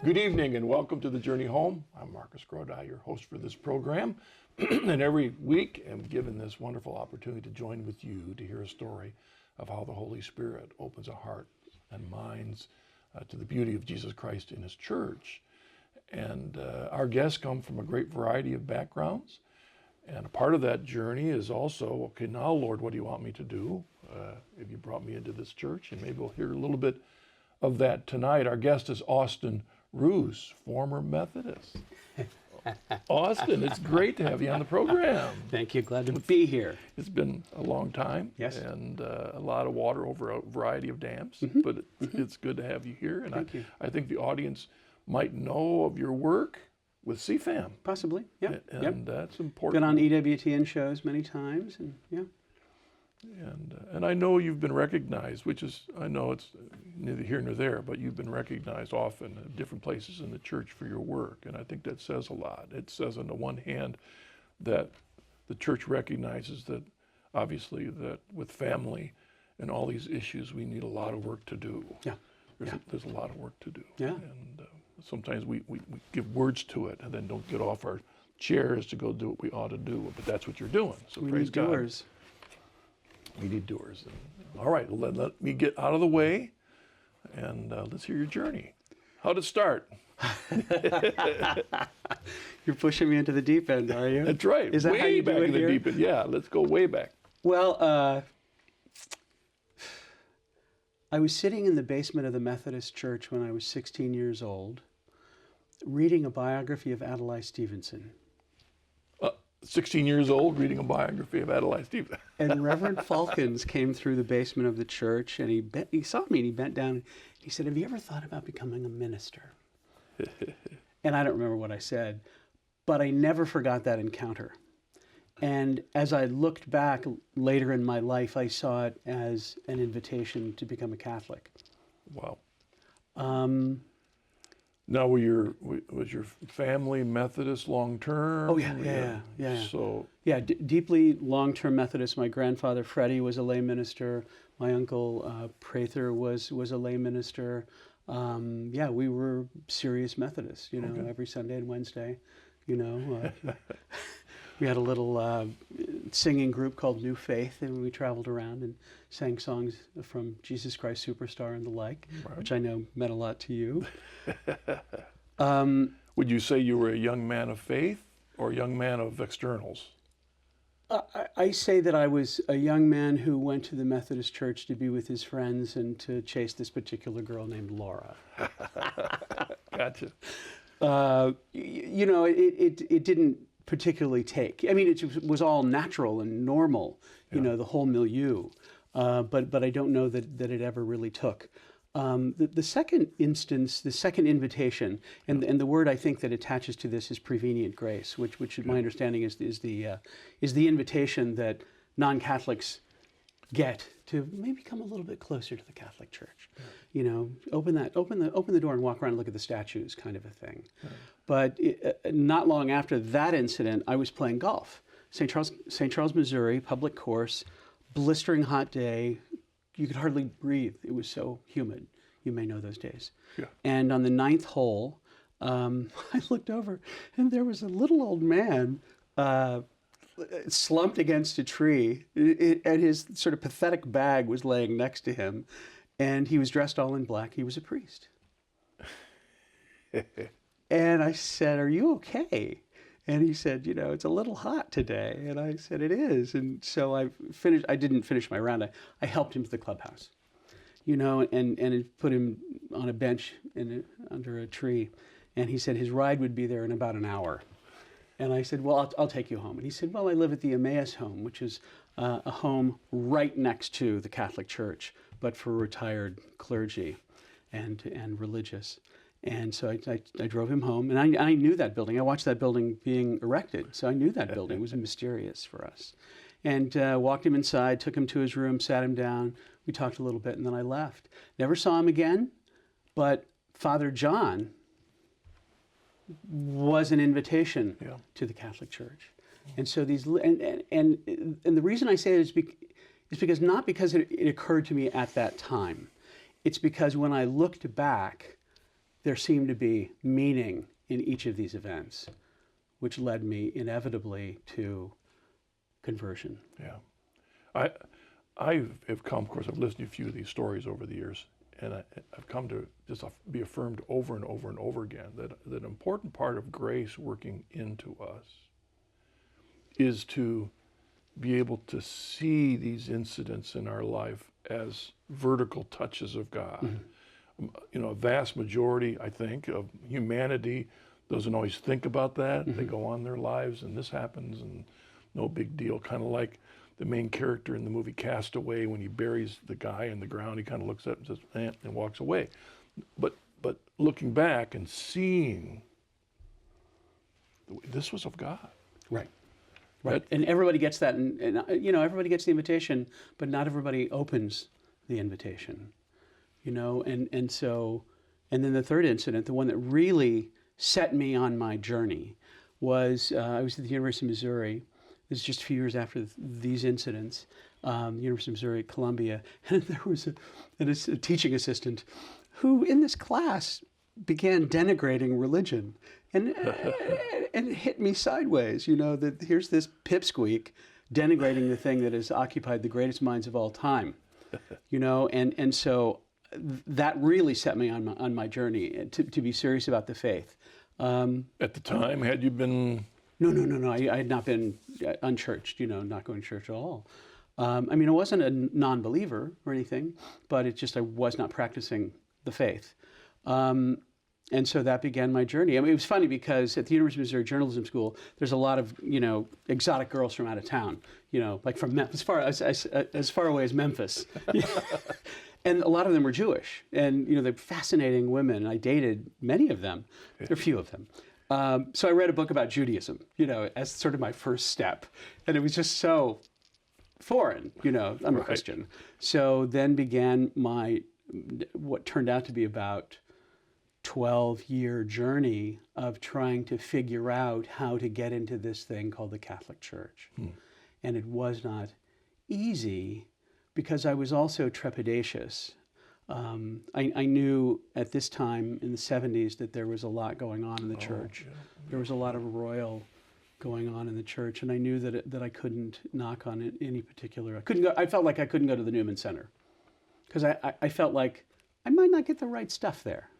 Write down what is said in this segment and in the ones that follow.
Good evening and welcome to The Journey Home. I'm Marcus Grodi, your host for this program. And every week I'm given this wonderful opportunity to join with you to hear a story of how the Holy Spirit opens our hearts and minds to the beauty of Jesus Christ in His church. And our guests come from a great variety of backgrounds. And a part of that journey is also, okay, now Lord, what do you want me to do? If you brought me into this church, and maybe we'll hear a little bit of that tonight. Our guest is Austin Ruse, former Methodist. Austin, it's great to have you on the program. Thank you. Glad to be here. It's been a long time. Yes. And a lot of water over a variety of dams, but it's good to have you here. And Thank you. I think the audience might know of your work with CFAM. Possibly, yeah. And that's important. Been on EWTN shows many times, and yeah. And I know you've been recognized, which is, I know it's neither here nor there, but you've been recognized often in different places in the church for your work. And I think that says a lot. It says on the one hand that the church recognizes that obviously that with family and all these issues, we need a lot of work to do. Yeah. There's a lot of work to do. Yeah. And sometimes we give words to it and then don't get off our chairs to go do what we ought to do. But that's what you're doing. So We praise need God. doers. We need doers. All right, let me get out of the way, and let's hear your journey. How'd it start? You're pushing me into the deep end, are you? That's right. Is that way how you back do it in the here? deep end. Yeah, let's go way back. Well, I was sitting in the basement of the Methodist church when I was 16 years old, reading a biography of Adlai Stevenson. 16 years old, reading a biography of Adlai Stevenson. And Reverend Falkins came through the basement of the church, and he saw me, and he bent down, and he said, "Have you ever thought about becoming a minister?" And I don't remember what I said, but I never forgot that encounter. And as I looked back later in my life, I saw it as an invitation to become a Catholic. Wow. Now, was your family Methodist long term? Oh yeah. So Deeply long-term Methodist. My grandfather Freddie was a lay minister. My uncle Prather was a lay minister. We were serious Methodists. Okay. Every Sunday and Wednesday. We had a little singing group called New Faith, and we traveled around and sang songs from Jesus Christ Superstar and the like, Right. which I know meant a lot to you. Would you say you were a young man of faith or a young man of externals? I say that I was a young man who went to the Methodist church to be with his friends and to chase this particular girl named Laura. Gotcha. It didn't particularly take. I mean, it was all natural and normal, the whole milieu. But I don't know that it ever really took. The second instance, the second invitation, and the word I think that attaches to this is prevenient grace, which my understanding is the invitation that non-Catholics get to maybe come a little bit closer to the Catholic Church. Open the door and walk around and look at the statues, kind of a thing. But not long after that incident, I was playing golf. St. Charles, Missouri, public course, blistering hot day. You could hardly breathe. It was so humid. You may know those days. Yeah. And on the 9th hole, I looked over, and there was a little old man slumped against a tree, and his sort of pathetic bag was laying next to him, and he was dressed all in black. He was a priest. And I said, "Are you okay?" And he said, "It's a little hot today." And I said, "It is." And so I didn't finish my round. I helped him to the clubhouse, and put him on a bench under a tree. And he said his ride would be there in about an hour. And I said, "Well, I'll take you home." And he said, "Well, I live at the Emmaus home, which is a home right next to the Catholic Church, but for retired clergy and religious." And so I drove him home, and I knew that building. I watched that building being erected, so I knew that building was mysterious for us. And walked him inside, took him to his room, sat him down. We talked a little bit, and then I left. Never saw him again, but Father John was an invitation to the Catholic Church. And so and the reason I say it is because not because it occurred to me at that time. It's because when I looked back, there seemed to be meaning in each of these events, which led me inevitably to conversion. Yeah. I have come, of course, I've listened to a few of these stories over the years, and I've come to just be affirmed over and over and over again that an important part of grace working into us is to be able to see these incidents in our life as vertical touches of God. Mm-hmm. You know, a vast majority, I think, of humanity doesn't always think about that. Mm-hmm. They go on their lives and this happens and no big deal, kind of like the main character in the movie Cast Away, when he buries the guy in the ground, he kind of looks up and says, and walks away. But looking back and seeing, this was of God. Right. Right. And everybody gets that, and you know, everybody gets the invitation, but not everybody opens the invitation. You know, and so, and then the third incident, the one that really set me on my journey, was I was at the University of Missouri. This is just a few years after these incidents, University of Missouri at Columbia, and there was a teaching assistant who, in this class, began denigrating religion, and it hit me sideways. You know, that here's this pipsqueak denigrating the thing that has occupied the greatest minds of all time. You know, and so that really set me on my journey to be serious about the faith. At the time, had you been? No. I had not been unchurched, you know, not going to church at all. I mean, I wasn't a non-believer or anything, but it's just I was not practicing the faith. And so that began my journey. I mean, it was funny because at the University of Missouri Journalism School, there's a lot of, you know, exotic girls from out of town, you know, like from as far away as Memphis. And a lot of them were Jewish. And, you know, they're fascinating women. I dated many of them, a few of them. So I read a book about Judaism, you know, as sort of my first step. And it was just so foreign, you know, I'm a Christian. So then began what turned out to be about 12-year journey of trying to figure out how to get into this thing called the Catholic Church. And it was not easy because I was also trepidatious. I knew at this time in the 70s that there was a lot going on in the church. Yeah. There was a lot of royal going on in the church, and I knew that I couldn't knock on any particular. I felt like I couldn't go to the Newman Center because I felt like I might not get the right stuff there.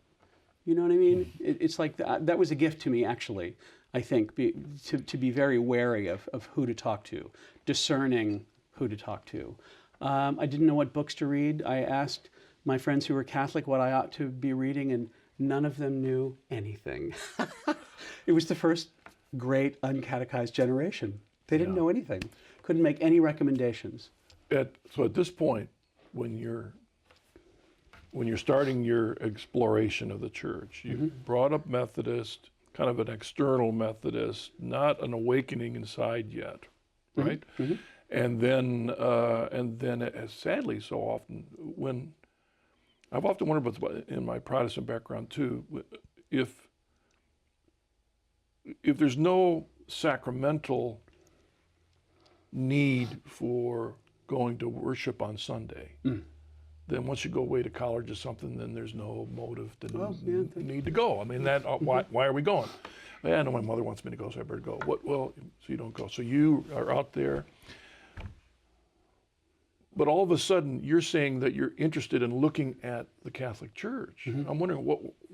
You know what I mean? It's like that was a gift to me, actually. I think to be very wary of who to talk to, discerning who to talk to. I didn't know what books to read. I asked my friends who were Catholic what I ought to be reading, and none of them knew anything. It was the first great uncatechized generation. They didn't know anything. Couldn't make any recommendations. So at this point, when you're starting your exploration of the church, you brought up Methodist, kind of an external Methodist, not an awakening inside yet, right? Mm-hmm. And then, sadly, so often, when I've often wondered about in my Protestant background too, if there's no sacramental need for going to worship on Sunday, then once you go away to college or something, then there's no motive to need to go. I mean, why are we going? I know my mother wants me to go, so I better go. Well, so you don't go. So you are out there. But all of a sudden, you're saying that you're interested in looking at the Catholic Church. I'm wondering,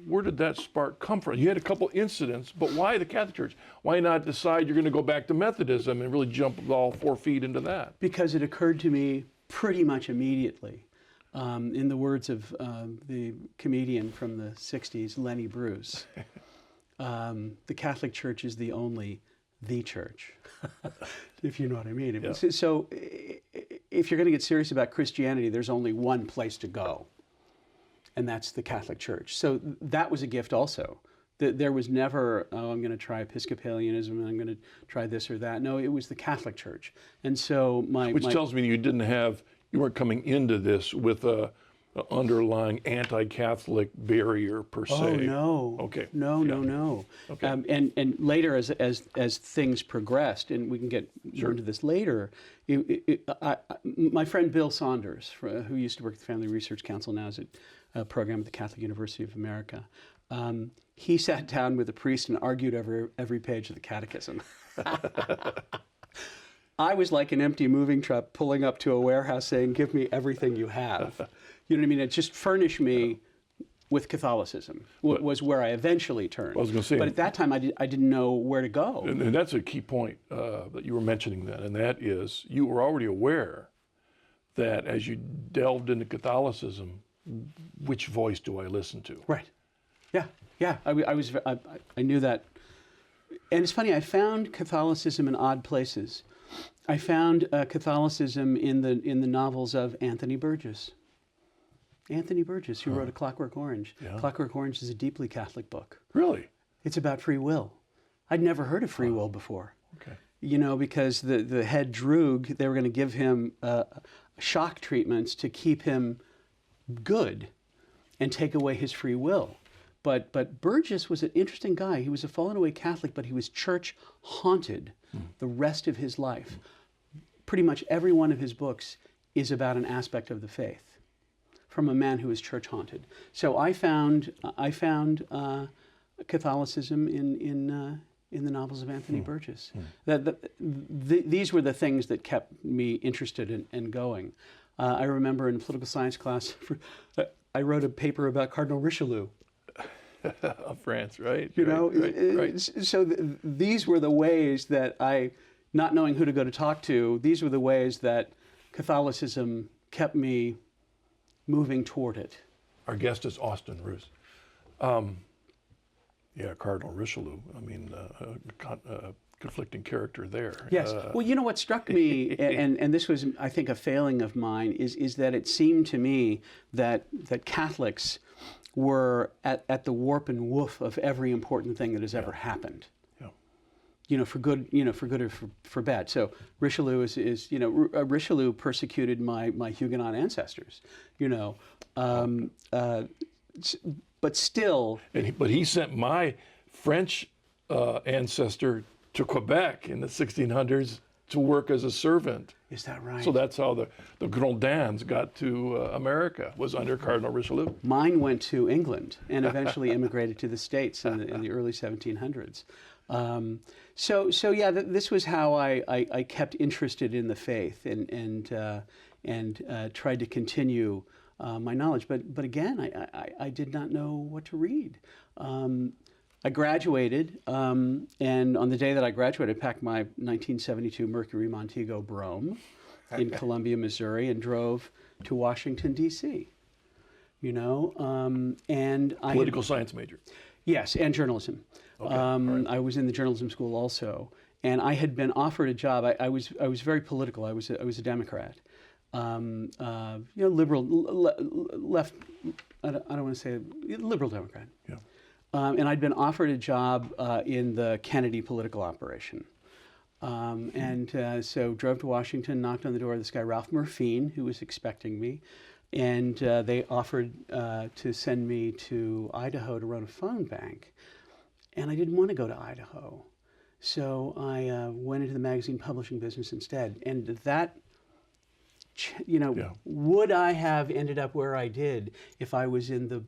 where did that spark come from? You had a couple incidents, but why the Catholic Church? Why not decide you're going to go back to Methodism and really jump all 4 feet into that? Because it occurred to me pretty much immediately. In the words of the comedian from the 60s, Lenny Bruce, the Catholic Church is the church, if you know what I mean. Yeah. So if you're going to get serious about Christianity, there's only one place to go, and that's the Catholic Church. So that was a gift also. There was never, I'm going to try Episcopalianism and I'm going to try this or that. No, it was the Catholic Church. And so Which tells me you weren't coming into this with a underlying anti-Catholic barrier per se. Oh no. Okay. No. Okay. And later, as things progressed, and we can get more into this later, my friend Bill Saunders, who used to work at the Family Research Council, now is at program at the Catholic University of America. He sat down with a priest and argued over every page of the catechism. I was like an empty moving truck pulling up to a warehouse saying, give me everything you have. You know what I mean? It just furnished me with Catholicism, was where I eventually turned. I was going to say, but at that time, I didn't know where to go. And that's a key point that you were mentioning then, and that is you were already aware that as you delved into Catholicism, which voice do I listen to? Right. Yeah. I knew that. And it's funny, I found Catholicism in odd places. I found Catholicism in the novels of Anthony Burgess. Anthony Burgess, who wrote A Clockwork Orange. Yeah. Clockwork Orange is a deeply Catholic book. Really? It's about free will. I'd never heard of free will before. Okay. You know, because the head droog, they were going to give him shock treatments to keep him good and take away his free will. But Burgess was an interesting guy. He was a fallen away Catholic, but he was church haunted the rest of his life. Pretty much every one of his books is about an aspect of the faith from a man who is church haunted. So I found Catholicism in the novels of Anthony Burgess. These were the things that kept me interested and going. I remember in political science class, I wrote a paper about Cardinal Richelieu. Of France, right? You right, know, right. So these were the ways that not knowing who to go to talk to, these were the ways that Catholicism kept me moving toward it. Our guest is Austin Ruse. Yeah, Cardinal Richelieu. I mean, conflicting character there. Yes. Well, you know what struck me, and this was, I think, a failing of mine, is that it seemed to me that Catholics were at the warp and woof of every important thing that has ever happened. Yeah. You know, for good or for bad. So Richelieu is Richelieu persecuted my Huguenot ancestors. You know, but still. But he sent my French ancestor to Quebec in the 1600s to work as a servant. Is that right? So that's how the Grondins got to America, was under Cardinal Richelieu. Mine went to England and eventually immigrated to the States in the early 1700s. So yeah, this was how I kept interested in the faith and tried to continue my knowledge. But again, I did not know what to read. I graduated, and on the day that I graduated, I packed my 1972 Mercury Montego Brougham in Columbia, Missouri, and drove to Washington, D.C. You know, and I Political science major. Yes, and journalism. Okay. Right. I was in the journalism school also, and I had been offered a job. I was very political. I was a Democrat, liberal, left. I don't want to say liberal Democrat. Yeah. And I'd been offered a job in the Kennedy political operation. So drove to Washington, knocked on the door of this guy, Ralph Murphine, who was expecting me. And they offered to send me to Idaho to run a phone bank. And I didn't want to go to Idaho. So I went into the magazine publishing business instead. And that, would I have ended up where I did if I was in the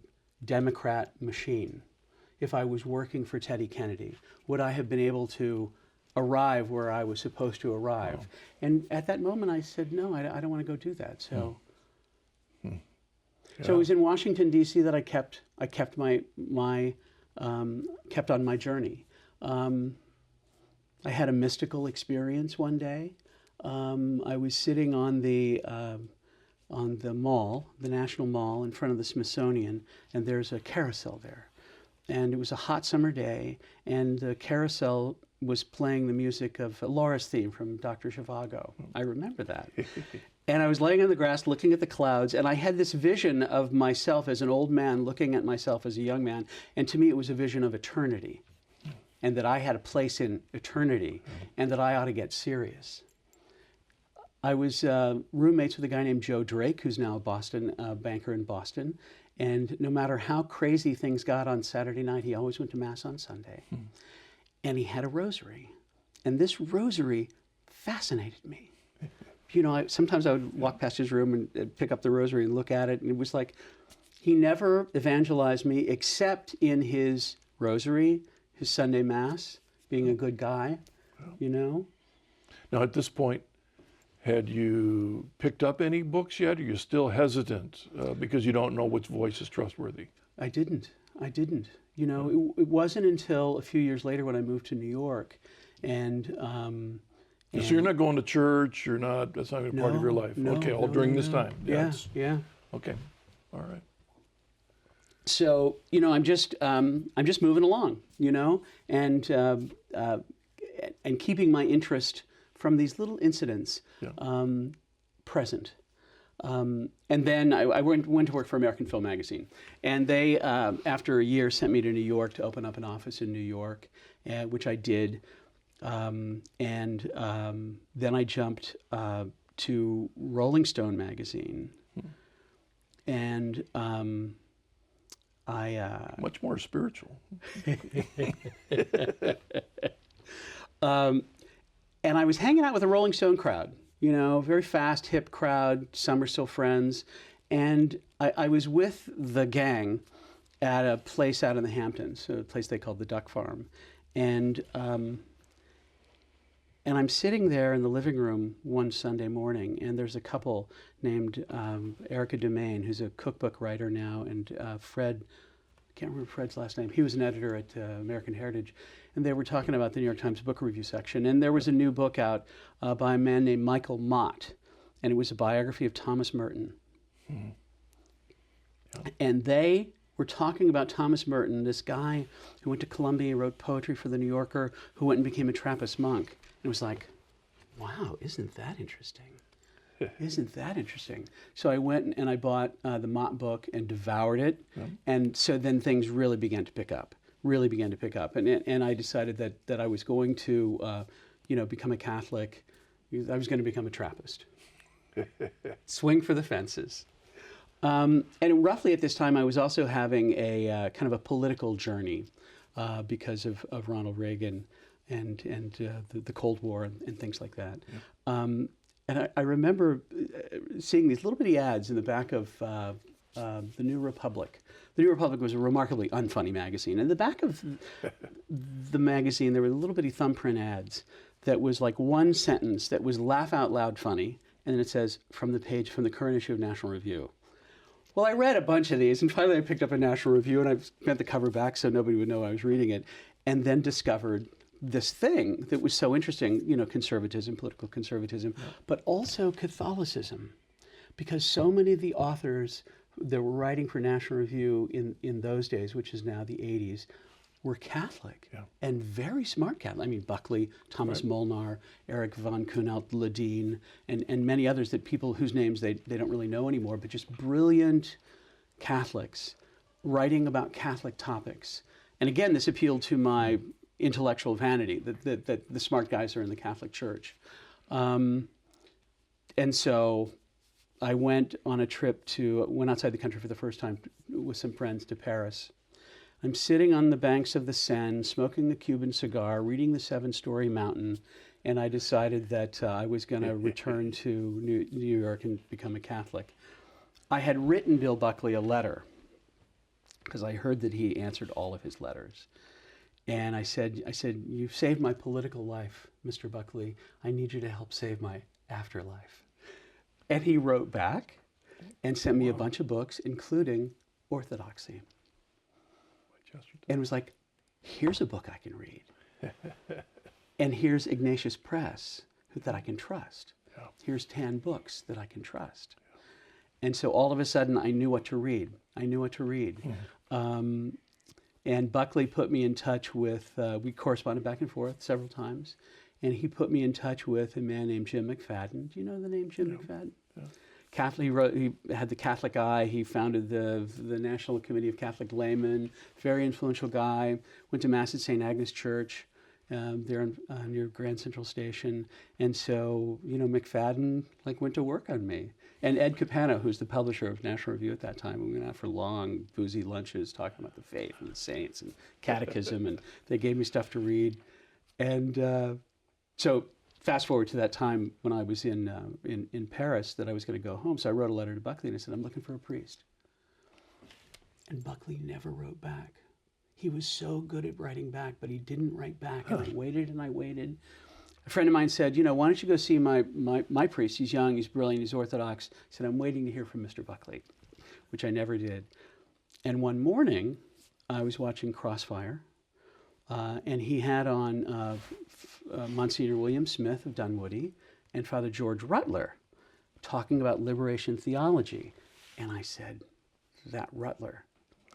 Democrat machine? If I was working for Teddy Kennedy, would I have been able to arrive where I was supposed to arrive? Oh. And at that moment, I said, no, I don't want to go do that. So, Yeah. So it was in Washington D.C. that I kept on my journey. I had a mystical experience one day. I was sitting on the mall, the National Mall, in front of the Smithsonian, and there's a carousel there. And it was a hot summer day, and the carousel was playing the music of Laura's theme from Dr. Zhivago. I remember that. And I was laying on the grass looking at the clouds, and I had this vision of myself as an old man looking at myself as a young man, and to me it was a vision of eternity, and that I had a place in eternity, and that I ought to get serious. I was roommates with a guy named Joe Drake, who's now a banker in Boston. And no matter how crazy things got on Saturday night, he always went to Mass on Sunday. And he had a rosary. And this rosary fascinated me. Sometimes I would walk past his room and pick up the rosary and look at it. And it was like, He never evangelized me except in his rosary, his Sunday Mass, being a good guy, you know. Now, at this point, had you picked up any books yet? Or are you still hesitant because you don't know which voice is trustworthy? I didn't. You know, it wasn't until a few years later when I moved to New York, and so you're not going to church. You're not. That's not even part of your life. No, okay, all no, during no, this no. time. Yeah. Okay. All right. So you know, I'm just moving along, you know, and keeping my interest from these little incidents present. And then I went to work for American Film Magazine, and they, after a year, sent me to New York to open up an office in New York, which I did. Then I jumped to Rolling Stone magazine, and much more spiritual. And I was hanging out with a Rolling Stone crowd, you know, very fast, hip crowd. Some are still friends. And I was with the gang at a place out in the Hamptons, a place they called the Duck Farm. And I'm sitting there in the living room one Sunday morning, and there's a couple named Erica Domain, who's a cookbook writer now, and Fred, I can't remember Fred's last name. He was an editor at American Heritage. And they were talking about the New York Times book review section. And there was a new book out by a man named Michael Mott. And it was a biography of Thomas Merton. Mm-hmm. Yeah. And they were talking about Thomas Merton, this guy who went to Columbia, wrote poetry for the New Yorker, who went and became a Trappist monk. And it was like, wow, isn't that interesting? Isn't that interesting? So I went and I bought the Mott book and devoured it. Yeah. And so then things really began to pick up. And I decided that I was going to, become a Catholic. I was going to become a Trappist. Swing for the fences. And roughly at this time, I was also having a kind of a political journey because of Ronald Reagan and the Cold War and things like that. Yeah. And I remember seeing these little bitty ads in the back of the New Republic. The New Republic was a remarkably unfunny magazine. In the back of the magazine, there were little bitty thumbprint ads that was like one sentence that was laugh out loud funny, and then it says, from the current issue of National Review. Well, I read a bunch of these, and finally I picked up a National Review, and I bent the cover back so nobody would know I was reading it, and then discovered this thing that was so interesting, you know, conservatism, political conservatism, but also Catholicism. Because so many of the authors that were writing for National Review in those days, which is now the 80s, were Catholic and very smart Catholic. I mean, Buckley, Thomas Molnar, Eric von Kuhnelt-Ledeen, and many others that people whose names they don't really know anymore, but just brilliant Catholics writing about Catholic topics. And again, this appealed to my intellectual vanity, that the smart guys are in the Catholic Church. And so I went on a trip went outside the country for the first time with some friends to Paris. I'm sitting on the banks of the Seine, smoking a Cuban cigar, reading The Seven-Story Mountain, and I decided that I was going to return to New York and become a Catholic. I had written Bill Buckley a letter because I heard that he answered all of his letters. And I said, you've saved my political life, Mr. Buckley. I need you to help save my afterlife. And he wrote back and sent me a bunch of books, including Orthodoxy. And was like, here's a book I can read. And here's Ignatius Press that I can trust. Yeah. Here's 10 books that I can trust. Yeah. And so all of a sudden, I knew what to read. Mm-hmm. And Buckley put me in touch with, we corresponded back and forth several times, and he put me in touch with a man named Jim McFadden. Do you know the name Jim McFadden? Yeah. Catholic, he had the Catholic Eye. He founded the National Committee of Catholic Laymen. Very influential guy. Went to Mass at St. Agnes Church there near Grand Central Station. And so, you know, McFadden went to work on me. And Ed Capano, who's the publisher of National Review at that time, we went out for long, boozy lunches talking about the faith and the saints and catechism. And they gave me stuff to read. And so fast forward to that time when I was in Paris that I was going to go home. So I wrote a letter to Buckley and I said, I'm looking for a priest. And Buckley never wrote back. He was so good at writing back, but he didn't write back. And I waited and I waited. A friend of mine said, why don't you go see my priest? He's young, he's brilliant, he's Orthodox. He said, I'm waiting to hear from Mr. Buckley, which I never did. And one morning, I was watching Crossfire, and he had on Monsignor William Smith of Dunwoody and Father George Rutler talking about liberation theology. And I said, that Rutler,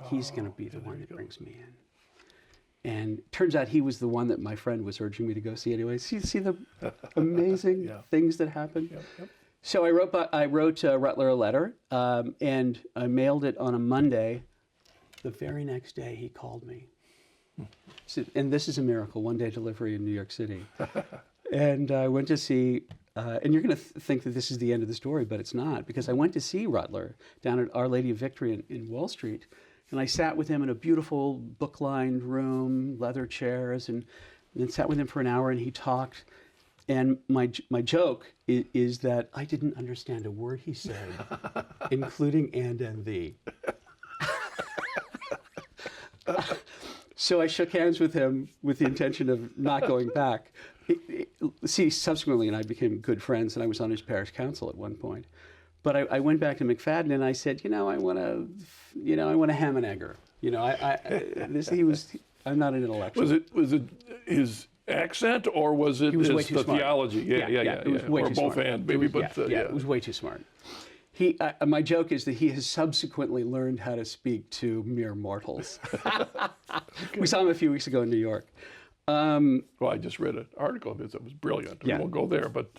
he's going to be the one that brings me in. And turns out he was the one that my friend was urging me to go see anyway. See the amazing things that happen? Yep. So I wrote Rutler a letter, and I mailed it on a Monday. The very next day, he called me. So, and this is a miracle, one-day delivery in New York City. And I went to see, and you're going to think that this is the end of the story, but it's not, because I went to see Rutler down at Our Lady of Victory in Wall Street. And I sat with him in a beautiful book-lined room, leather chairs, and sat with him for an hour, and he talked. And my joke is that I didn't understand a word he said, including and thee. So I shook hands with him with the intention of not going back. Subsequently, and I became good friends, and I was on his parish council at one point. But I went back to McFadden and I said, I want a ham and egger. I'm not an intellectual. Was it his accent or was it the theology? Yeah. It was way or too both smart. and maybe, it was way too smart. My joke is that he has subsequently learned how to speak to mere mortals. We saw him a few weeks ago in New York. Well, I just read an article of his that was brilliant. We won't go there, but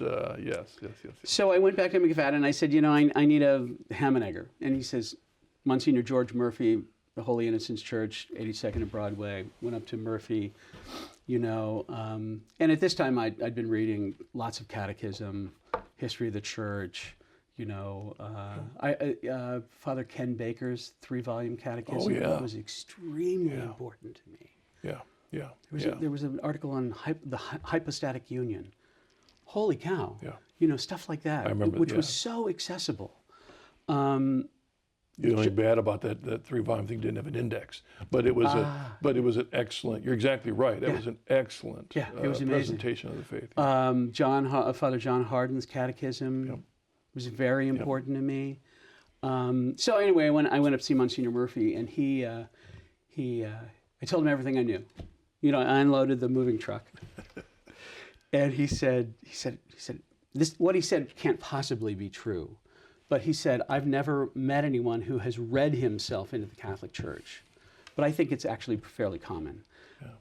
yes. So I went back to McFadden and I said, I need a ham and egger. And he says, Monsignor George Murphy, the Holy Innocents Church, 82nd and Broadway, went up to Murphy, and at this time I'd been reading lots of catechism, history of the church, Father Ken Baker's 3-volume catechism was extremely important to me. Yeah. There was an article on the hypostatic union. Holy cow. Yeah. Stuff like that. I remember, which was so accessible. The only bad about that 3-volume thing didn't have an index, but it was an excellent. You're exactly right. It was an excellent it was presentation of the faith. Father John Hardin's catechism was very important to me. So anyway, I went up to see Monsignor Murphy, and I told him everything I knew. I unloaded the moving truck, and he said, this, what he said can't possibly be true. But he said, I've never met anyone who has read himself into the Catholic Church. But I think it's actually fairly common.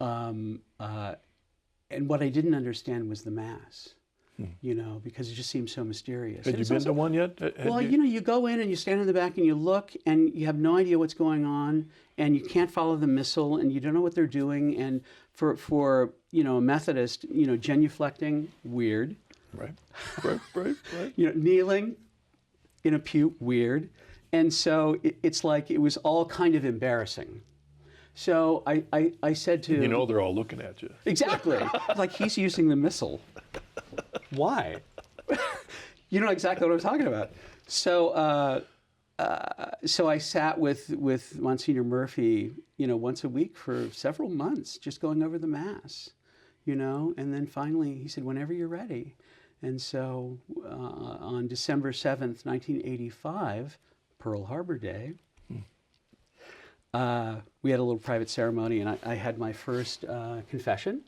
Yeah. And what I didn't understand was the Mass, because it just seems so mysterious. Had you been to one yet? You go in and you stand in the back and you look and you have no idea what's going on and you can't follow the missal and you don't know what they're doing. And for a Methodist, genuflecting, weird. Right. Kneeling in a pew, weird. And so it's like it was all kind of embarrassing. So I said to... they're all looking at you. Exactly. Like he's using the missal. Why? You know exactly what I'm talking about. So I sat with Monsignor Murphy, once a week for several months, just going over the Mass, and then finally he said, whenever you're ready. And so on December 7th, 1985, Pearl Harbor Day, we had a little private ceremony, and I had my first confession.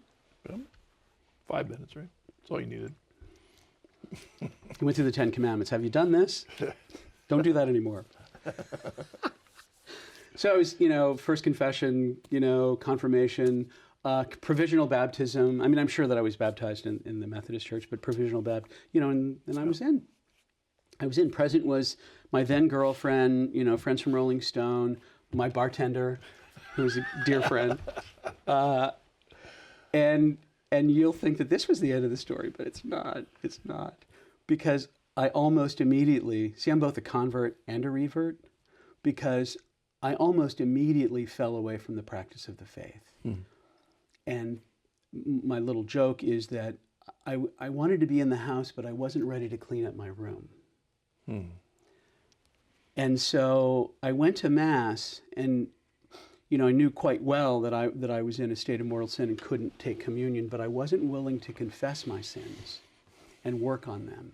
Well, 5 minutes, right? That's all you needed. I went through the 10 Commandments. Have you done this? Don't do that anymore. So I was, first confession, confirmation, provisional baptism. I mean, I'm sure that I was baptized in the Methodist Church, but provisional baptism, and I was in. Present was my then girlfriend, friends from Rolling Stone, my bartender, who was a dear friend. And you'll think that this was the end of the story, but it's not. It's not. Because I almost immediately, I'm both a convert and a revert, because I almost immediately fell away from the practice of the faith. And my little joke is that I wanted to be in the house, but I wasn't ready to clean up my room. And And so I went to Mass, and I knew quite well that I was in a state of mortal sin and couldn't take communion, but I wasn't willing to confess my sins and work on them.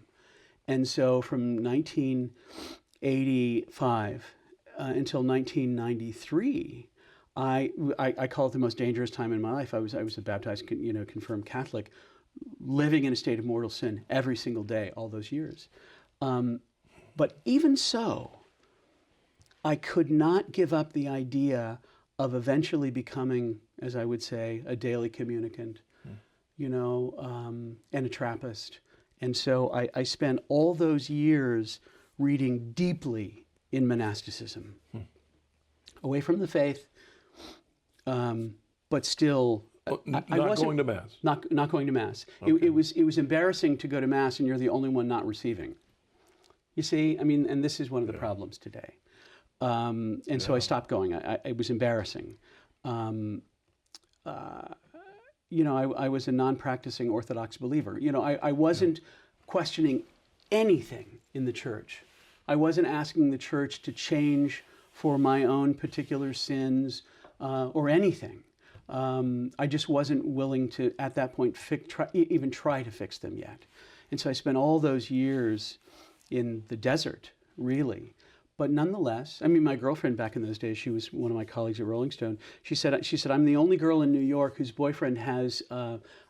And so from 1985 until 1993, I call it the most dangerous time in my life. I was a baptized, confirmed Catholic, living in a state of mortal sin every single day, all those years. But even so, I could not give up the idea of eventually becoming, as I would say, a daily communicant, and a Trappist. And so I spent all those years reading deeply in monasticism, away from the faith, but still. Not going to Mass. Not going to Mass. Okay. It was embarrassing to go to Mass and you're the only one not receiving. You see, and this is one of the problems today. And so I stopped going. It was embarrassing. I was a non-practicing Orthodox believer. I wasn't questioning anything in the church. I wasn't asking the church to change for my own particular sins or anything. I just wasn't willing to, at that point, even try to fix them yet. And so I spent all those years in the desert, really. But nonetheless, my girlfriend back in those days, she was one of my colleagues at Rolling Stone. She said, I'm the only girl in New York whose boyfriend has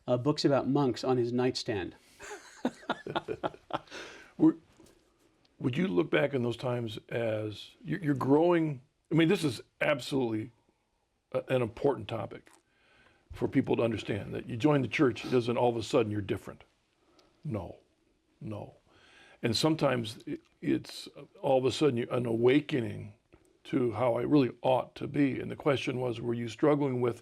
books about monks on his nightstand. Would you look back in those times as you're growing? This is absolutely an important topic for people to understand, that you join the church, it doesn't all of a sudden you're different. No. And sometimes it's all of a sudden an awakening to how I really ought to be. And the question was, were you struggling with,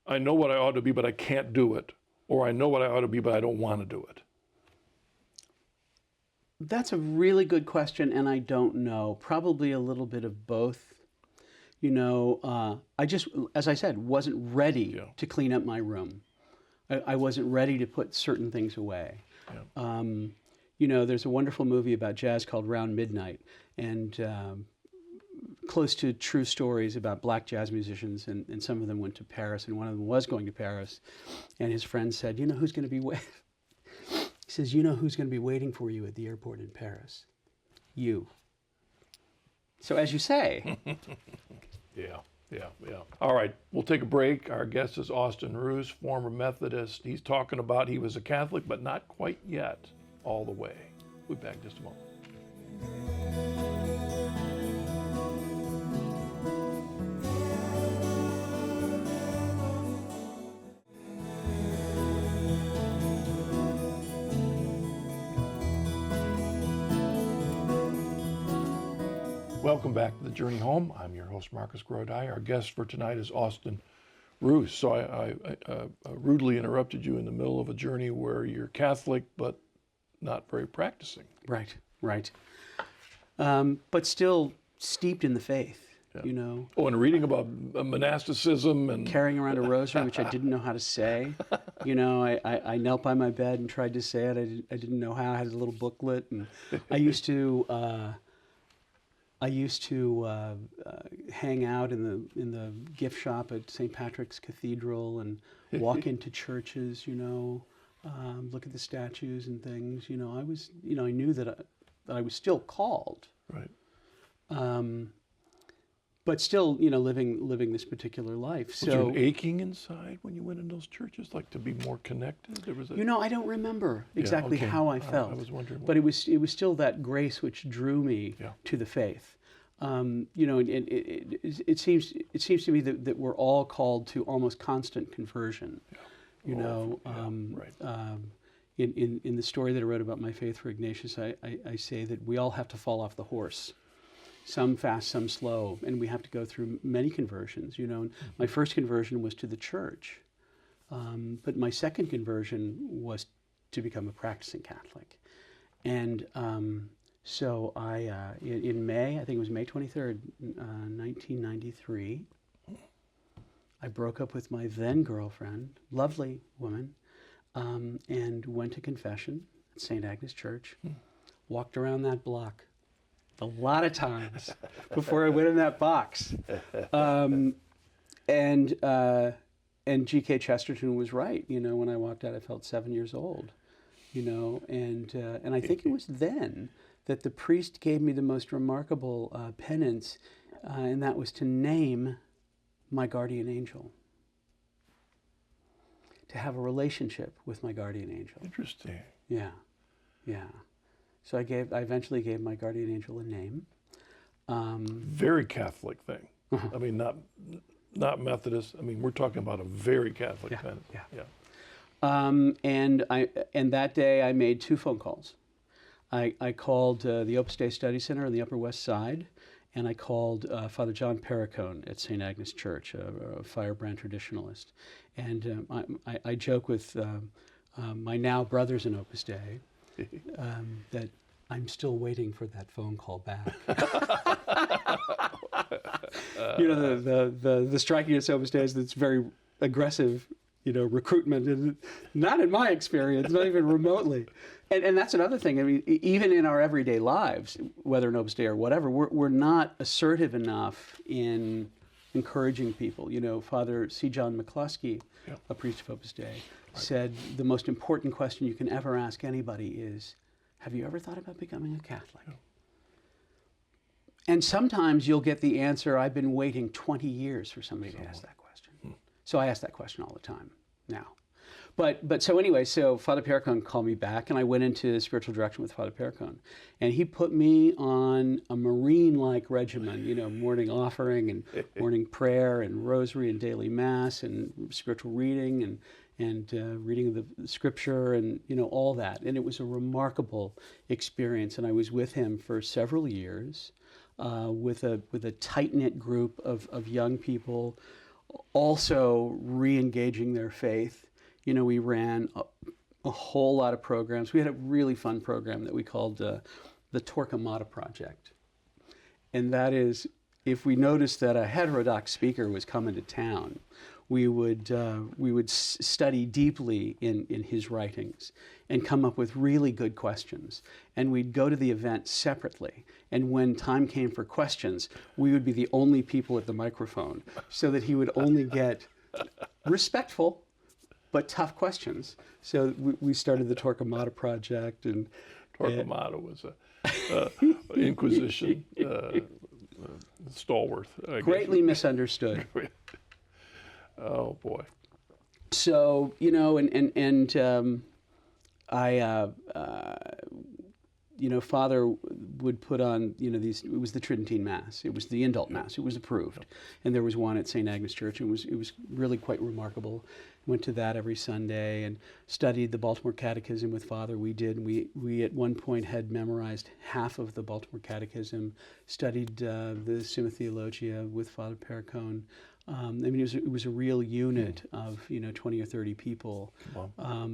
I know what I ought to be, but I can't do it, or I know what I ought to be, but I don't want to do it? That's a really good question, and I don't know. Probably a little bit of both. I just, as I said, wasn't ready to clean up my room. I wasn't ready to put certain things away. Yeah. There's a wonderful movie about jazz called Round Midnight, and close to true stories about black jazz musicians, and some of them went to Paris, and one of them was going to Paris, and his friend said, who's going to be waiting? He says, who's going to be waiting for you at the airport in Paris? You. So as you say. Yeah. All right, we'll take a break. Our guest is Austin Ruse, former Methodist. He's talking about he was a Catholic, but not quite yet all the way. We'll be back in just a moment. Welcome back to The Journey Home. I'm your host, Marcus Grodi. Our guest for tonight is Austin Ruse. So I rudely interrupted you in the middle of a journey where you're Catholic, but not very practicing. Right. But still steeped in the faith, Oh, and reading about monasticism and carrying around a rosary, which I didn't know how to say. I knelt by my bed and tried to say it. I didn't know how. I had a little booklet, and I used to hang out in the gift shop at St. Patrick's Cathedral and walk into churches, look at the statues and things. I was, I knew that I was still called. Right. But still, living this particular life. Was you aching inside when you went in those churches, like to be more connected? There was I don't remember exactly how I felt. I was wondering. But it was still that grace which drew me to the faith. It seems to me that we're all called to almost constant conversion. Right. In the story that I wrote about my faith for Ignatius, I say that we all have to fall off the horse. Some fast, some slow, and we have to go through many conversions. My first conversion was to the church, but my second conversion was to become a practicing Catholic. And so I, in May, I think it was May 23rd, 1993, I broke up with my then girlfriend, lovely woman, and went to confession at St. Agnes Church, walked around that block, a lot of times before I went in that box. And G.K. Chesterton was right. You know, when I walked out, I felt 7 years old. You know, and I think it was then that the priest gave me the most remarkable penance, and that was to name my guardian angel. To have a relationship with my guardian angel. Interesting. Yeah, yeah. So I eventually gave my guardian angel a name. Very Catholic thing. I mean, not Methodist. I mean, we're talking about a very Catholic penance. Yeah. And that day I made 2 phone calls. I called the Opus Dei Study Center on the Upper West Side, and I called Father John Perricone at St. Agnes Church, a firebrand traditionalist. And I joke with my now brothers in Opus Dei that I'm still waiting for that phone call back. You know, the strikiness of Opus Dei is that it's very aggressive, you know, recruitment, and not in my experience, not even remotely. And that's another thing. I mean, even in our everyday lives, whether in Opus Dei or whatever, we're not assertive enough in encouraging people. You know, Father C. John McCluskey, a priest of Opus Dei, said the most important question you can ever ask anybody is, have you ever thought about becoming a Catholic? And sometimes you'll get the answer, I've been waiting 20 years for somebody to ask that question. So I ask that question all the time now. But so anyway, so Father Perricone called me back, and I went into spiritual direction with Father Perricone. And he put me on a Marine-like regimen, you know, morning offering and morning prayer and rosary and daily mass and spiritual reading and reading of the scripture and, you know, all that. And it was a remarkable experience. And I was with him for several years with a tight-knit group of young people also re-engaging their faith. You know, we ran a whole lot of programs. We had a really fun program that we called the Torquemada Project. And that is, if we noticed that a heterodox speaker was coming to town, we would study deeply in his writings and come up with really good questions. And we'd go to the event separately. And when time came for questions, we would be the only people at the microphone so that he would only get respectful but tough questions. So we started the Torquemada Project. And Torquemada was a Inquisition stalwart. Greatly misunderstood. Oh, boy. So, you know, you know, Father would put on, you know, these, it was the Tridentine Mass. It was the indult Mass. It was approved. And there was one at St. Agnes Church. It was really quite remarkable. Went to that every Sunday and studied the Baltimore Catechism with Father. We did. We at one point had memorized half of the Baltimore Catechism, studied the Summa Theologia with Father Perricone. I mean, it was a real unit of, you know, 20 or 30 people. Wow.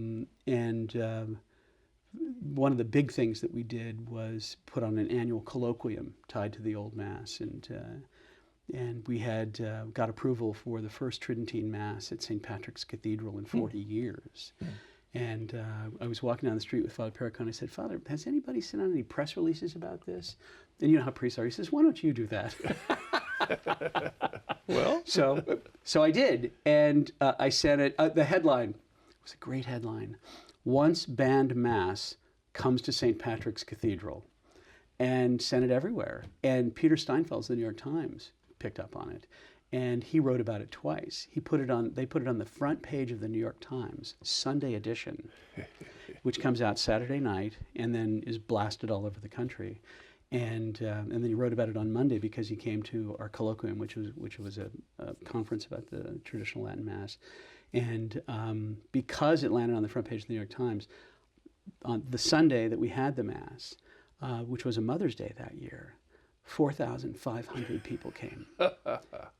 One of the big things that we did was put on an annual colloquium tied to the Old Mass, and we had got approval for the first Tridentine Mass at St. Patrick's Cathedral in 40 years. And I was walking down the street with Father Perricone. I said, Father, has anybody sent out any press releases about this? And you know how priests are. He says, why don't you do that? Well, so I did, and I sent it. The headline was a great headline. Once banned Mass comes to St. Patrick's Cathedral, and sent it everywhere. And Peter Steinfeld's The New York Times picked up on it, and he wrote about it twice. They put it on the front page of the New York Times, Sunday edition, which comes out Saturday night and then is blasted all over the country. And then he wrote about it on Monday because he came to our colloquium, which was a conference about the traditional Latin Mass. And because it landed on the front page of the New York Times, on the Sunday that we had the Mass, which was a Mother's Day that year, 4,500 people came.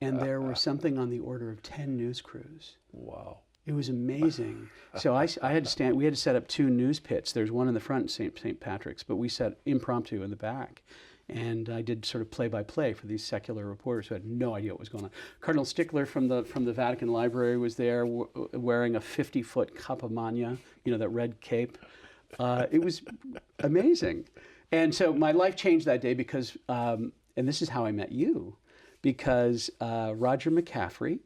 And there were something on the order of 10 news crews. Wow. It was amazing. So we had to set up 2 news pits. There's one in the front, St. Patrick's, but we set impromptu in the back. And I did sort of play-by-play for these secular reporters who had no idea what was going on. Cardinal Stickler from the Vatican Library was there wearing a 50-foot Cappa Magna, you know, that red cape. It was amazing. And so my life changed that day because, and this is how I met you, because Roger McCaffrey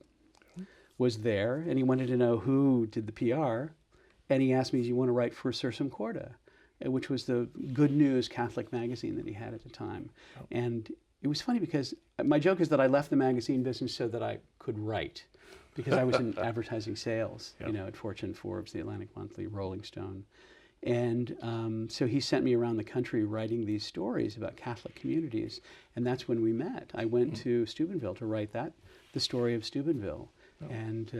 was there, and he wanted to know who did the PR, and he asked me, do you want to write for Sursum Corda, which was the Good News Catholic magazine that he had at the time. Oh. And it was funny because my joke is that I left the magazine business so that I could write, because I was in advertising sales, yep. At Fortune, Forbes, The Atlantic Monthly, Rolling Stone. And so he sent me around the country writing these stories about Catholic communities, and that's when we met. I went to Steubenville to write the story of Steubenville, and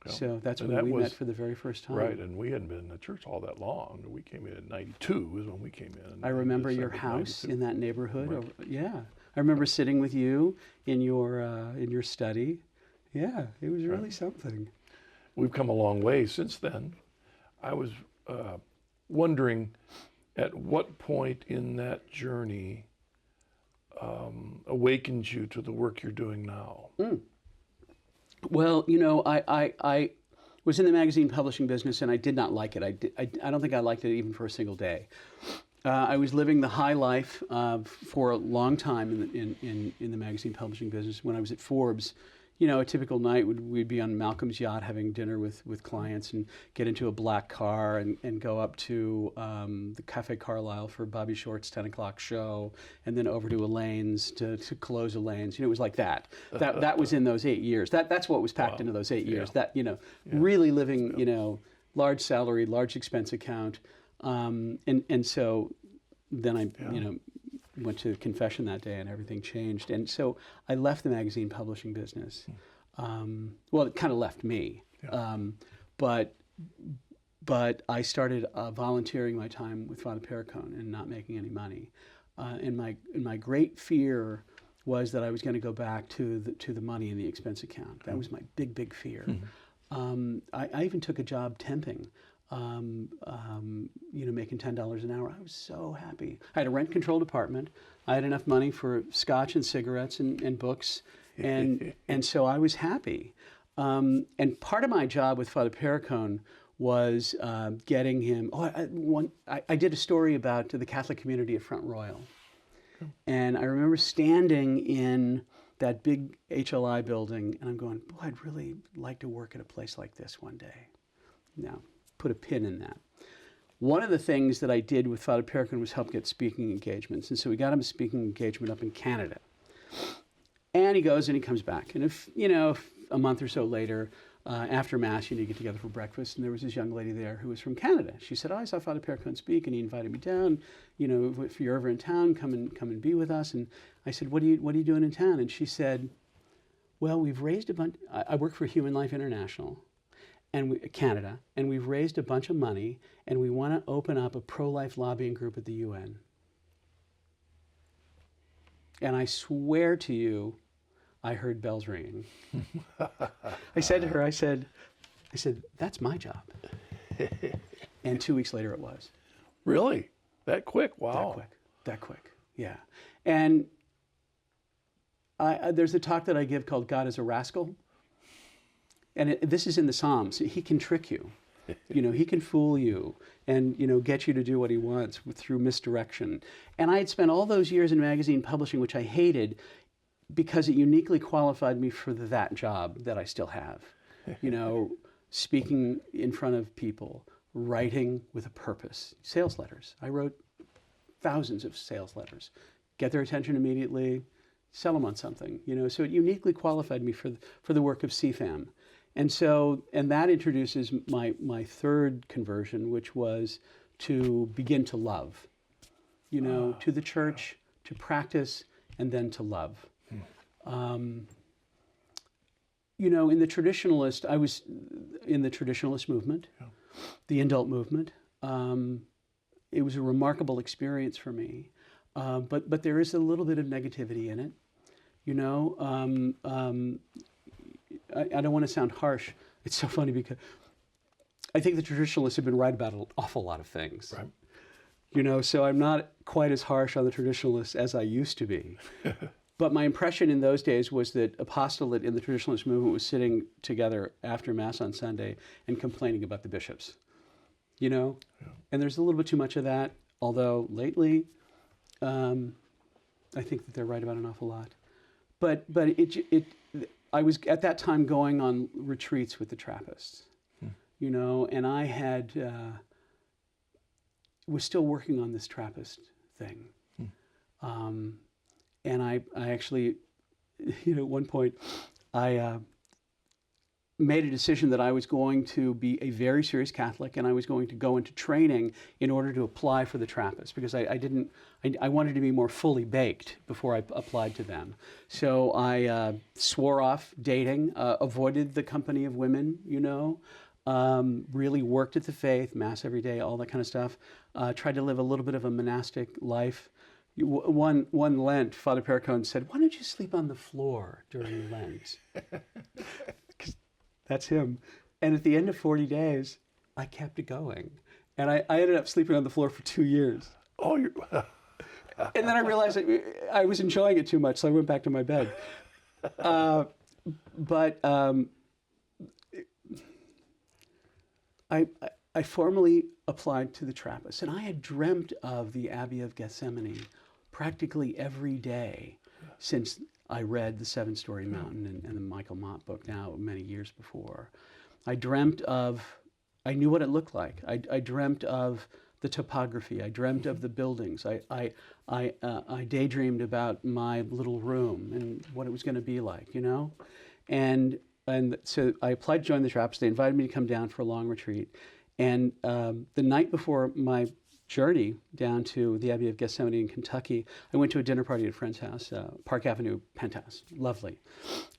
so that's when we met for the very first time. Right, and we hadn't been in the church all that long. We came in 92 is when we came in. I remember your house in that neighborhood. Right. Yeah, I remember sitting with you in your study. Yeah, it was really something. We've come a long way since then. I was wondering at what point in that journey awakened you to the work you're doing now? Well, I was in the magazine publishing business, and I did not like it. I don't think I liked it even for a single day. I was living the high life for a long time in the magazine publishing business. When I was at Forbes, a typical night we'd be on Malcolm's yacht having dinner with clients and get into a black car and go up to the Cafe Carlisle for Bobby Short's 10 o'clock show, and then over to Elaine's to close Elaine's. It was like that. That was in those 8 years. That's what was packed into those 8 years. That really living large salary, large expense account, and so then I went to confession that day and everything changed. And so I left the magazine publishing business. Well, it kind of left me. Yeah. But I started volunteering my time with Father Perricone and not making any money. And my great fear was that I was going to go back to the money in the expense account. That was my big fear. Mm-hmm. I even took a job temping. Making $10 an hour. I was so happy. I had a rent-controlled apartment. I had enough money for scotch and cigarettes and books, and so I was happy. And part of my job with Father Perricone was getting him. I did a story about the Catholic community at Front Royal, and I remember standing in that big HLI building, and I'm going, boy, I'd really like to work at a place like this one day. Now, put a pin in that. One of the things that I did with Father Perricone was help get speaking engagements. And so we got him a speaking engagement up in Canada. And he goes and he comes back. And if a month or so later, after Mass, you get together for breakfast, and there was this young lady there who was from Canada. She said, I saw Father Perricone speak, and he invited me down. If you're ever in town, come and be with us. And I said, what are you doing in town? And she said, well, we've raised a bunch. I work for Human Life International. Canada, and we've raised a bunch of money, and we want to open up a pro-life lobbying group at the UN. And I swear to you, I heard bells ringing. I said to her, I said, that's my job. And 2 weeks later it was. Really? That quick? Wow. That quick. Yeah. And there's a talk that I give called God is a Rascal. And this is in the Psalms. He can trick you. He can fool you and, get you to do what he wants through misdirection. And I had spent all those years in magazine publishing, which I hated, because it uniquely qualified me for that job that I still have. Speaking in front of people, writing with a purpose. Sales letters. I wrote thousands of sales letters. Get their attention immediately, sell them on something. So it uniquely qualified me for the work of CFAM. And that introduces my third conversion, which was to begin to love, to the church, to practice, and then to love. In the traditionalist, I was in the traditionalist movement, the indult movement. It was a remarkable experience for me, but there is a little bit of negativity in it, I don't want to sound harsh. It's so funny because I think the traditionalists have been right about an awful lot of things. Right. So I'm not quite as harsh on the traditionalists as I used to be. But my impression in those days was that apostolate in the traditionalist movement was sitting together after Mass on Sunday and complaining about the bishops. And there's a little bit too much of that, although lately I think that they're right about an awful lot. But I was at that time going on retreats with the Trappists, you know, and I had was still working on this Trappist thing, and I actually, you know, at one point, I made a decision that I was going to be a very serious Catholic, and I was going to go into training in order to apply for the Trappist, because I wanted to be more fully baked before I applied to them. So I swore off dating, avoided the company of women, you know, really worked at the faith, Mass every day, all that kind of stuff. Tried to live a little bit of a monastic life. One Lent, Father Perricone said, "Why don't you sleep on the floor during Lent?" That's him. And at the end of 40 days, I kept it going. And I ended up sleeping on the floor for 2 years. Oh, and then I realized I was enjoying it too much, so I went back to my bed. I formally applied to the Trappists, and I had dreamt of the Abbey of Gethsemane practically every day since I read The Seven-Story Mountain and the Michael Mott book now many years before. I knew what it looked like. I dreamt of the topography. I dreamt of the buildings. I daydreamed about my little room and what it was going to be like, you know? And so I applied to join the Trappists. They invited me to come down for a long retreat. And the night before my journey down to the Abbey of Gethsemane in Kentucky, I went to a dinner party at a friend's house, Park Avenue penthouse, lovely.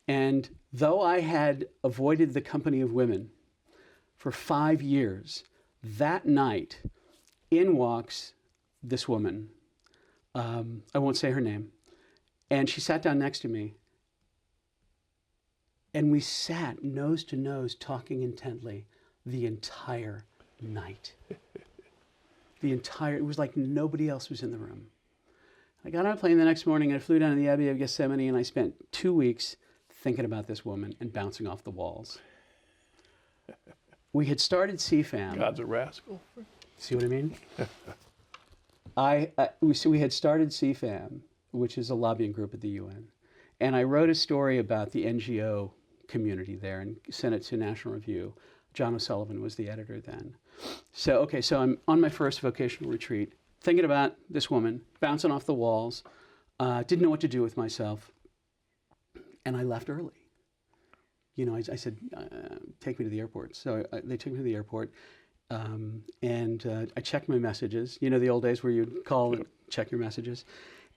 And though I had avoided the company of women for 5 years, that night, in walks this woman. I won't say her name. And she sat down next to me. And we sat nose to nose talking intently the entire night. It was like nobody else was in the room. I got on a plane the next morning and I flew down to the Abbey of Gethsemane, and I spent 2 weeks thinking about this woman and bouncing off the walls. We had started CFAM. God's a rascal. See what I mean? We had started CFAM, which is a lobbying group at the UN. And I wrote a story about the NGO community there and sent it to National Review. John O'Sullivan was the editor then. So I'm on my first vocational retreat, thinking about this woman, bouncing off the walls, didn't know what to do with myself, and I left early. You know, I said, take me to the airport. So they took me to the airport, and I checked my messages. You know, the old days where you'd call and check your messages.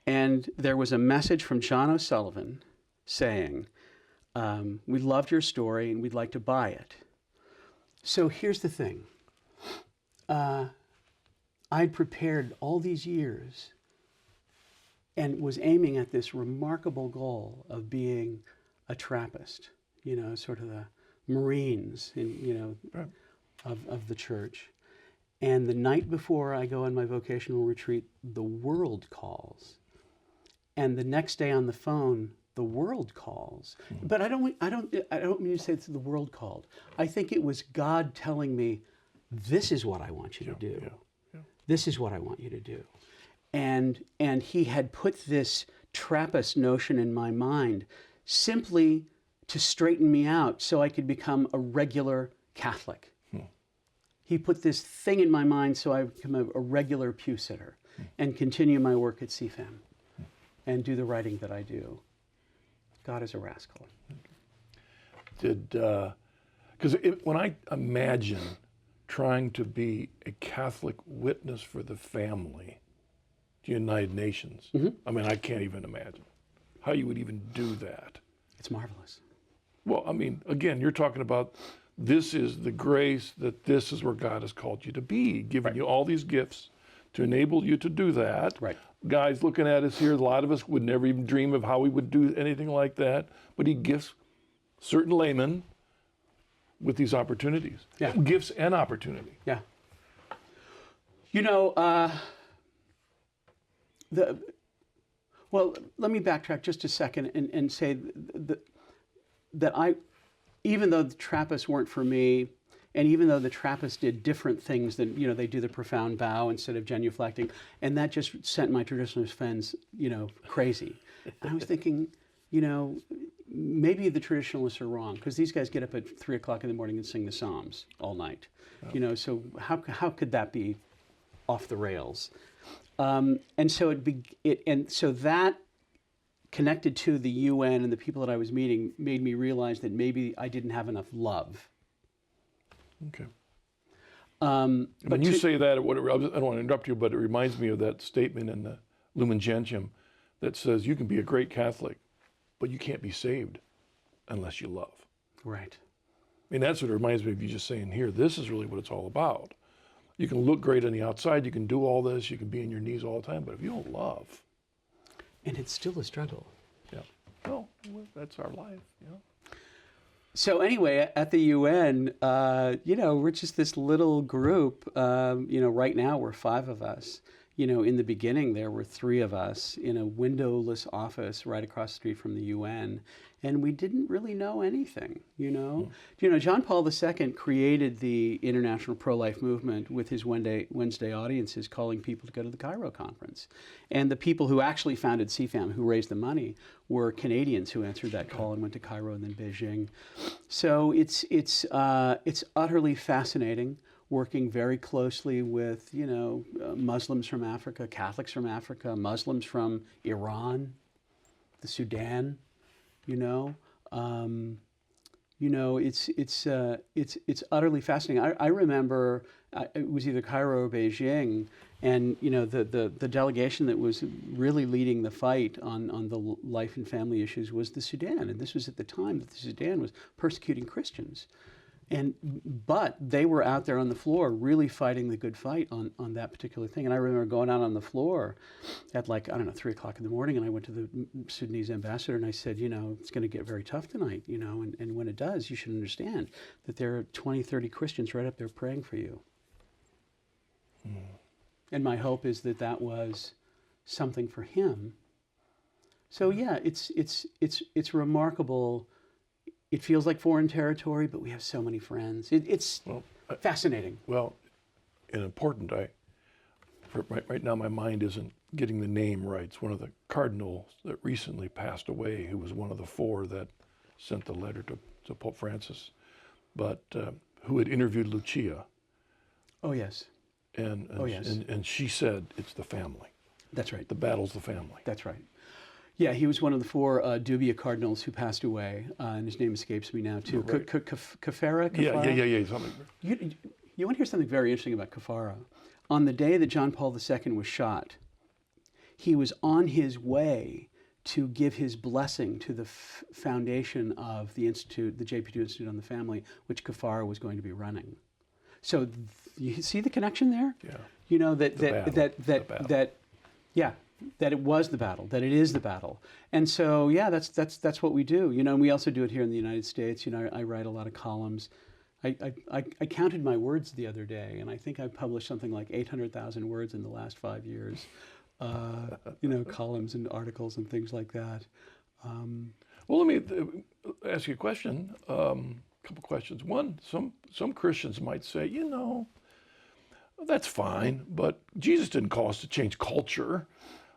And there was a message from John O'Sullivan saying, we loved your story and we'd like to buy it. So here's the thing. I'd prepared all these years and was aiming at this remarkable goal of being a Trappist, you know, sort of the Marines, of the church. And the night before I go on my vocational retreat, the world calls. And the next day on the phone, the world calls. But I don't mean to say it's the world called. I think it was God telling me, this is what I want you to do. This is what I want you to do. And he had put this Trappist notion in my mind simply to straighten me out so I could become a regular Catholic. He put this thing in my mind so I would become a regular pew sitter and continue my work at CFAM and do the writing that I do. God is a rascal. Because when I imagine trying to be a Catholic witness for the family to United Nations, I mean, I can't even imagine how you would even do that. It's marvelous. Well, I mean, again, you're talking about this is the grace that this is where God has called you to be, giving you all these gifts to enable you to do that. Right. Guys looking at us here, a lot of us would never even dream of how we would do anything like that, but he gifts certain laymen with these opportunities. Yeah. Gifts and opportunity. Yeah. You know, well, let me backtrack just a second and say that even though the Trappists weren't for me, And even though the Trappists did different things, than they do the profound bow instead of genuflecting, and that just sent my traditionalist friends, crazy. And I was thinking, maybe the traditionalists are wrong, because these guys get up at 3 o'clock in the morning and sing the Psalms all night. So how could that be off the rails? And so so that connected to the UN and the people that I was meeting made me realize that maybe I didn't have enough love. Okay. When you say that, I don't want to interrupt you, but it reminds me of that statement in the Lumen Gentium that says you can be a great Catholic, but you can't be saved unless you love. Right. I mean, that's what it reminds me of you just saying here. This is really what it's all about. You can look great on the outside, you can do all this, you can be on your knees all the time, but if you don't love. And it's still a struggle. Yeah. Well, that's our life, So anyway, at the UN, we're just this little group. Right now we're 5 of us. In the beginning there were 3 of us in a windowless office right across the street from the UN, and we didn't really know anything. John Paul II created the international pro-life movement with his Wednesday audiences, calling people to go to the Cairo conference, and the people who actually founded CFAM, who raised the money, were Canadians who answered that call and went to Cairo and then Beijing. So it's utterly fascinating, working very closely with, Muslims from Africa, Catholics from Africa, Muslims from Iran, the Sudan, it's utterly fascinating. I remember it was either Cairo or Beijing, and the delegation that was really leading the fight on the life and family issues was the Sudan, and this was at the time that the Sudan was persecuting Christians. But they were out there on the floor really fighting the good fight on that particular thing. And I remember going out on the floor at 3 o'clock in the morning, and I went to the Sudanese ambassador and I said, it's going to get very tough tonight, and when it does, you should understand that there are 20, 30 Christians right up there praying for you. And my hope is that was something for him. So yeah, it's remarkable. It feels like foreign territory, but we have so many friends. It's fascinating. Well, and important. Right now my mind isn't getting the name right. It's one of the cardinals that recently passed away, who was one of the 4 that sent the letter to Pope Francis, but who had interviewed Lucia. Oh yes. And she said it's the family. That's right. The battle's the family. That's right. Yeah, he was one of the 4 Dubia cardinals who passed away, and his name escapes me now too. Right. Kafara? Yeah. Something. You want to hear something very interesting about Kafara? On the day that John Paul II was shot, he was on his way to give his blessing to the foundation of the institute, the JP2 Institute on the Family, which Kafara was going to be running. So you see the connection there? Yeah. That it was the battle, that it is the battle. And so, that's what we do. And we also do it here in the United States. I write a lot of columns. I counted my words the other day, and I think I published something like 800,000 words in the last 5 years. Columns and articles and things like that. Well, let me ask you a question. A couple questions. One, some Christians might say, that's fine, but Jesus didn't call us to change culture.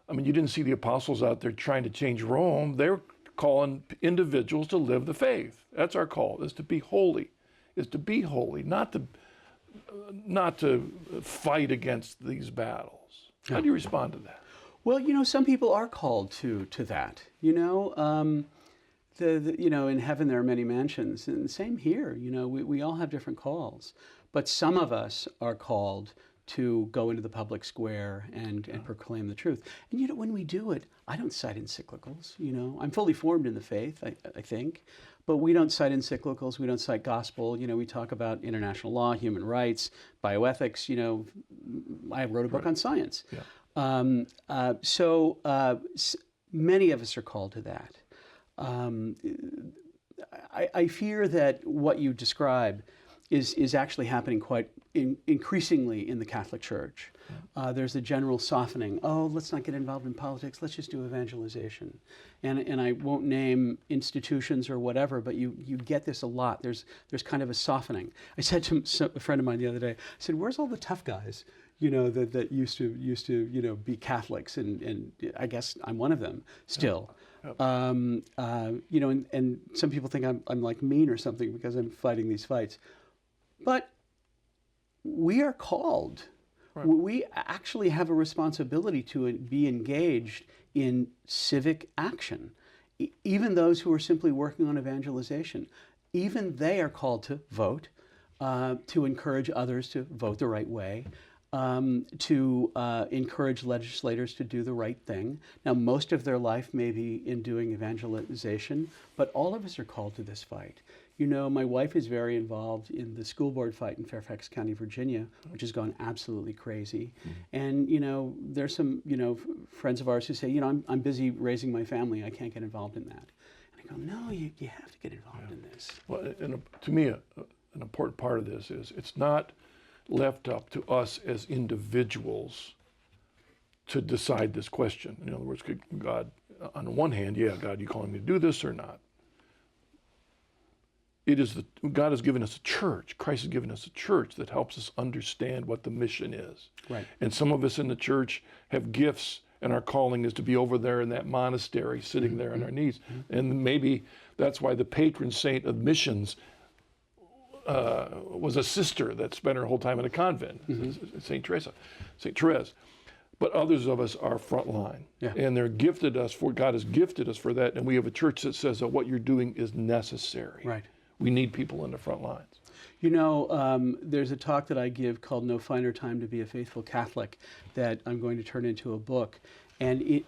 I mean, you didn't see the apostles out there trying to change Rome. They're calling individuals to live the faith. That's our call, is to be holy, not to fight against these battles. How do you respond to that? Well, some people are called to that. In heaven there are many mansions, and same here. We all have different calls, but some of us are called to go into the public square and proclaim the truth. And when we do it, I don't cite encyclicals. I'm fully formed in the faith, I think, but we don't cite encyclicals. We don't cite gospel. We talk about international law, human rights, bioethics. I wrote a book on science. Yeah. So many of us are called to that. I fear that what you describe is actually happening quite increasingly in the Catholic Church, there's a general softening. Oh, let's not get involved in politics. Let's just do evangelization. And I won't name institutions or whatever, but you get this a lot. There's kind of a softening. I said to a friend of mine the other day, I said, "Where's all the tough guys? That used to be Catholics, and I guess I'm one of them still." And some people think I'm like mean or something because I'm fighting these fights, but we are called. Right. We actually have a responsibility to be engaged in civic action. Even those who are simply working on evangelization, even they are called to vote, to encourage others to vote the right way, to encourage legislators to do the right thing. Now, most of their life may be in doing evangelization, but all of us are called to this fight. My wife is very involved in the school board fight in Fairfax County, Virginia, which has gone absolutely crazy. And, there's some, friends of ours who say, I'm busy raising my family. I can't get involved in that. And I go, no, you have to get involved in this. Well, and to me, an important part of this is it's not left up to us as individuals to decide this question. In other words, God, on the one hand, God, you calling me to do this or not? God has given us a church. Christ has given us a church that helps us understand what the mission is. Right. And some of us in the church have gifts, and our calling is to be over there in that monastery, sitting there on our knees. And maybe that's why the patron saint of missions was a sister that spent her whole time in a convent, Saint Therese. But others of us are frontline, and God has gifted us for that, and we have a church that says that what you're doing is necessary. Right. We need people in the front lines. There's a talk that I give called No Finer Time to Be a Faithful Catholic that I'm going to turn into a book. And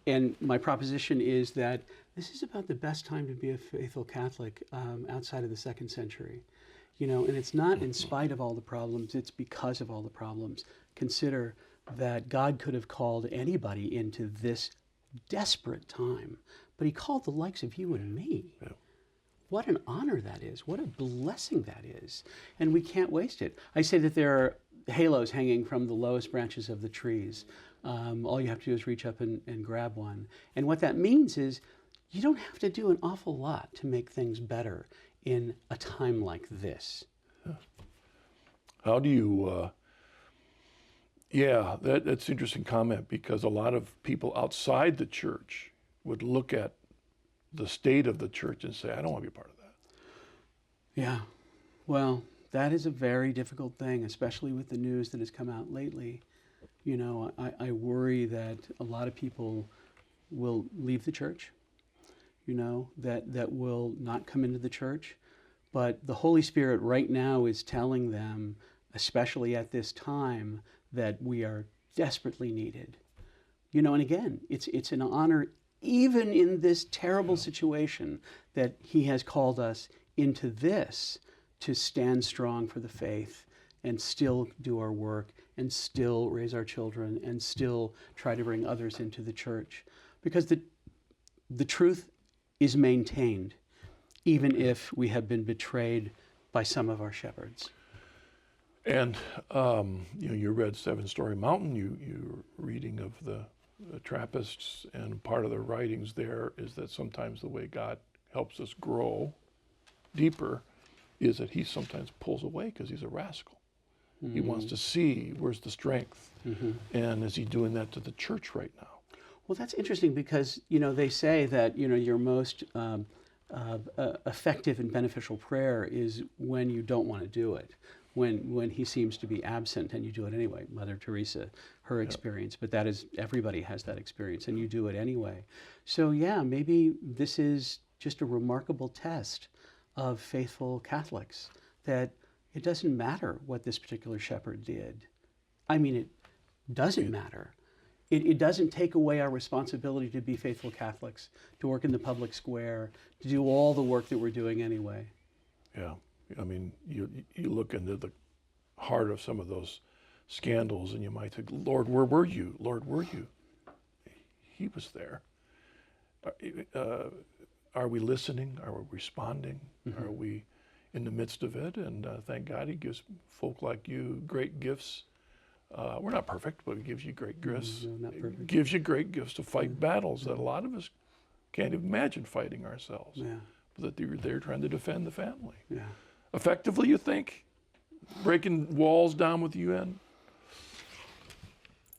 and my proposition is that this is about the best time to be a faithful Catholic outside of the 2nd century. And it's not in spite of all the problems, it's because of all the problems. Consider that God could have called anybody into this desperate time, but he called the likes of you and me. Yeah. What an honor that is. What a blessing that is. And we can't waste it. I say that there are halos hanging from the lowest branches of the trees. All you have to do is reach up and grab one. And what that means is you don't have to do an awful lot to make things better in a time like this. How do you, that's an interesting comment, because a lot of people outside the church would look at the state of the church and say, I don't want to be a part of that. Yeah, well, that is a very difficult thing, especially with the news that has come out lately. I worry that a lot of people will leave the church, that will not come into the church. But the Holy Spirit right now is telling them, especially at this time, that we are desperately needed. And again, it's an honor, even in this terrible situation, that he has called us into this to stand strong for the faith and still do our work and still raise our children and still try to bring others into the church. Because the truth is maintained, even if we have been betrayed by some of our shepherds. And you read Seven Storey Mountain, you're reading of the Trappists, and part of the writings there is that sometimes the way God helps us grow deeper is that he sometimes pulls away because he's a rascal. He wants to see where's the strength. And is he doing that to the church right now? Well, that's interesting because, they say that, your most effective and beneficial prayer is when you don't want to do it, when he seems to be absent and you do it anyway. Mother Teresa, her experience, but that is, everybody has that experience and you do it anyway. So maybe this is just a remarkable test of faithful Catholics, that it doesn't matter what this particular shepherd did. I mean, it doesn't matter. It doesn't take away our responsibility to be faithful Catholics, to work in the public square, to do all the work that we're doing anyway. Yeah, I mean, you look into the heart of some of those scandals and you might think, Lord, where were you? Lord, were you? He was there. Are we listening? Are we responding? Are we in the midst of it. And thank God he gives folk like you great gifts. We're not perfect, but he gives you great gifts. No, not perfect. Gives you great gifts to fight battles that a lot of us can't even imagine fighting ourselves. Yeah. But that you're there trying to defend the family. Yeah. Effectively, you think? Breaking walls down with the UN?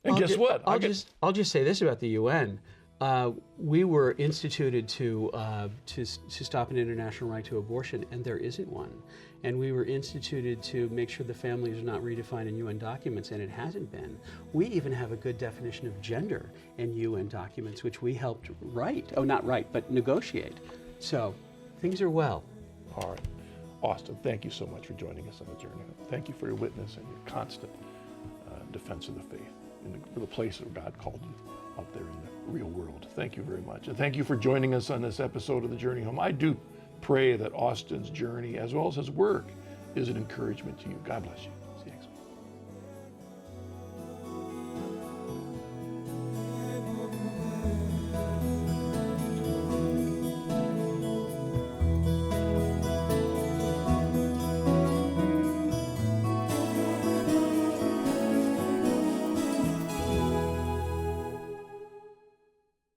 And guess what? I'll just say this about the UN. We were instituted to stop an international right to abortion, and there isn't one. And we were instituted to make sure the families are not redefined in UN documents, and it hasn't been. We even have a good definition of gender in UN documents, which we helped write. Oh, not write, but negotiate. So things are well. All right. Austin, thank you so much for joining us on the journey. Thank you for your witness and your constant defense of the faith in the place where God called you out there in the real world. Thank you very much. And thank you for joining us on this episode of The Journey Home. I do pray that Austin's journey, as well as his work, is an encouragement to you. God bless you.